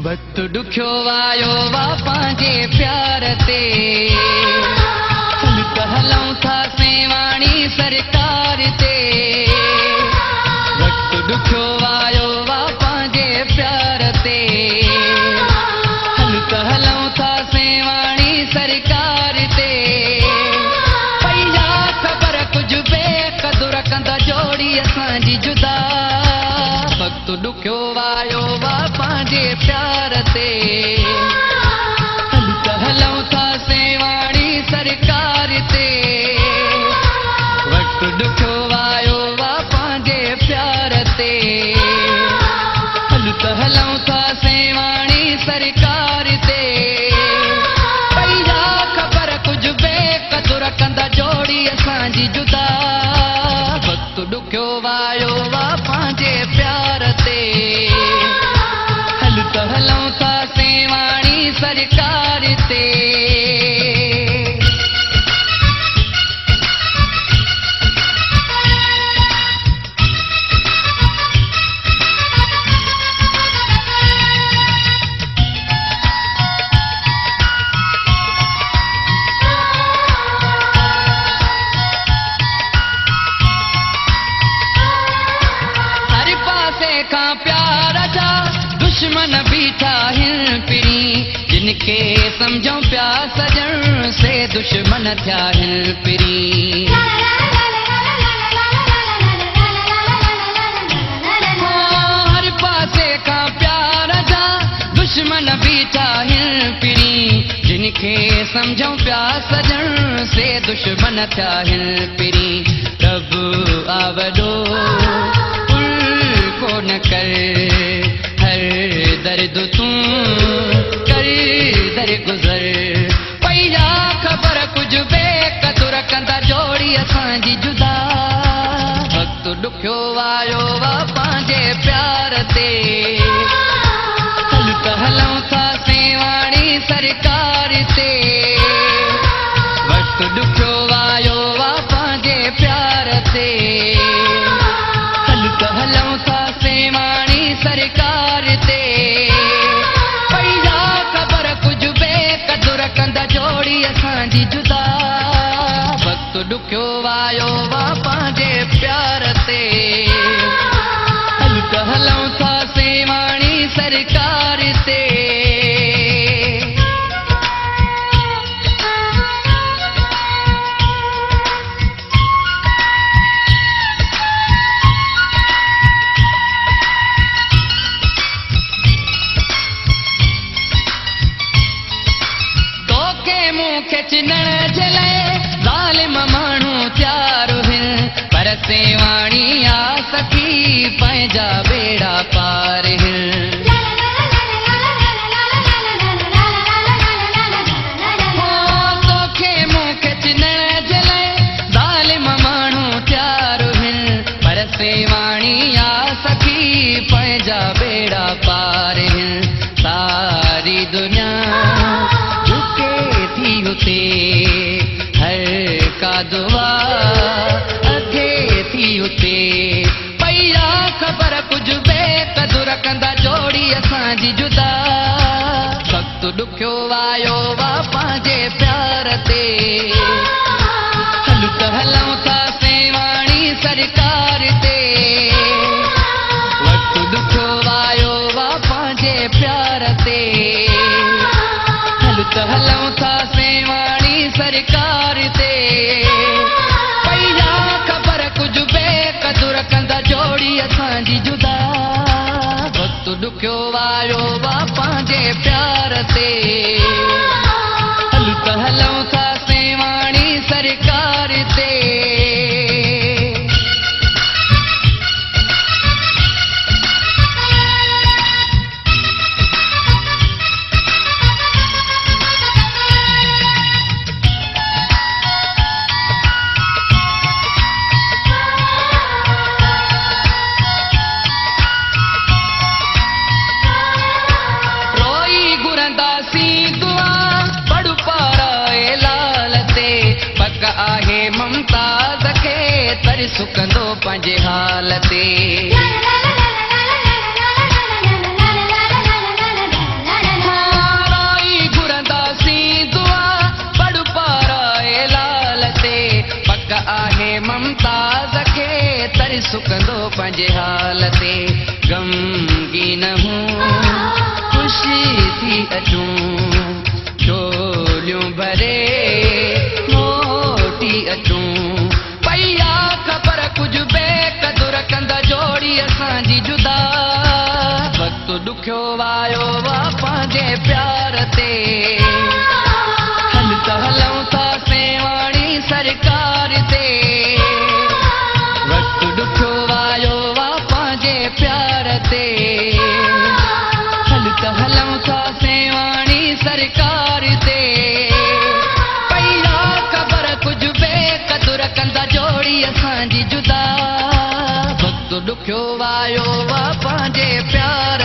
वक्त दुखियो आयो वा पंहिंजे प्यार ते हल त हलूं था सेवाणी सरकार ते वक्त दुखियो आयो वा पंहिंजे प्यार ते हल त हलूं था सेवाणी सरकार ते पैया ख़बर कुझु बेक़दुर कंदा जोड़ी असांजी जुदा वक्त दुखियो आयो वा पंहिंजे प्यार ते हल त हलूं था सेवाणी सरकार ते वक्त दुखियो आयो वा पंहिंजे प्यार ते हल त हलूं था सेवाणी सरकार ते पैया ख़बर कुझु बेक़दुर कंदा जोड़ी असांजी जुदा वक्त दुखियो आयो वा पंहिंजे प्यार ते हल त हलूं था सेवाणी सरकार ते हर पासे खां प्यार जा दुश्मन बीठा आहिनि पिरी जिनखे सम्झूं पिया सजण से दुश्मन थिया आहिनि पिरी हर पासे खां प्यार जा दुश्मन बीठा आहिनि पिरी जिनखे सम्झूं पिया सजण से दुश्मन थिया आहिनि पिरी प्रभु आवडो कोन कर हर दर्द तूं कर दर गुज़र पैया ख़बर कुझु बेक़दुर कंदा जोड़ी असांजी जुदा वक्त दुखियो आयो वा पंहिंजे प्यार ते हल त हलूं था सेवाणी सरकार ते वक्त दुखियो आयो वा पंहिंजे प्यार ते हल त हलूं था सेवाणी सरकार ते पैया ख़बर कुझु बेक़दुर कंदा जोड़ी असांजी जुदा वक्त दुखियो आयो वा पंहिंजे प्यार ते हल त हलूं था सेवाणी सरकार ते चिनण जे लाइ ज़ालिम माण्हू तयारु आहिनि पर सेवाणी आ सखी पंहिंजा बेड़ा पार आहिनि तोखे मूंखे चिनण जे लाइ ज़ालिम माण्हू तयारु आहिनि पर सेवाणी आ सखी पंहिंजा बेड़ा पार आहिनि सारी दुनिया हुते हर का दुआ अथे थी हुते पैया ख़बर कुझु बेक़दुर कंदा जोड़ी असांजी जुदा वक्त दुखियो आयो वा पंहिंजे प्यार ते हल त हलूं था सेवाणी सरकार ते वक्त दुखियो आयो वा पंहिंजे प्यार ते हल त हलूं था सेवाणी सरकार ते पैया ख़बर कुझु बेक़दुर कंदा जोड़ी असांजी जुदा वक्त दुखियो आयो वा पंहिंजे प्यार ते हल त हलूं था सेवाणी सरकार ते सुकंदो पंहिंजे हाल ते सुकंदो पंहिंजे हाल ते गमगीन हूं ख़ुशी थी अचूं झोलियूं भरे मोटी अचूं पई आ ख़बर कुझु बेक़दुर कंदा जोड़ी असांजी जुदा वक़्तु ॾुखियो आयो वा पंहिंजे प्यार ते हल त हलूं था सेवाणी सरकार ते वक़्तु ॾुखियो आयो वा पंहिंजे प्यार ते हल त हलूं था सेवाणी सरकार ते पई आ ख़बर कुझु बेक़दुर कंदा जोड़ी असांजी जुदा वक़्तु ॾुखियो आयो वा पंहिंजे प्यार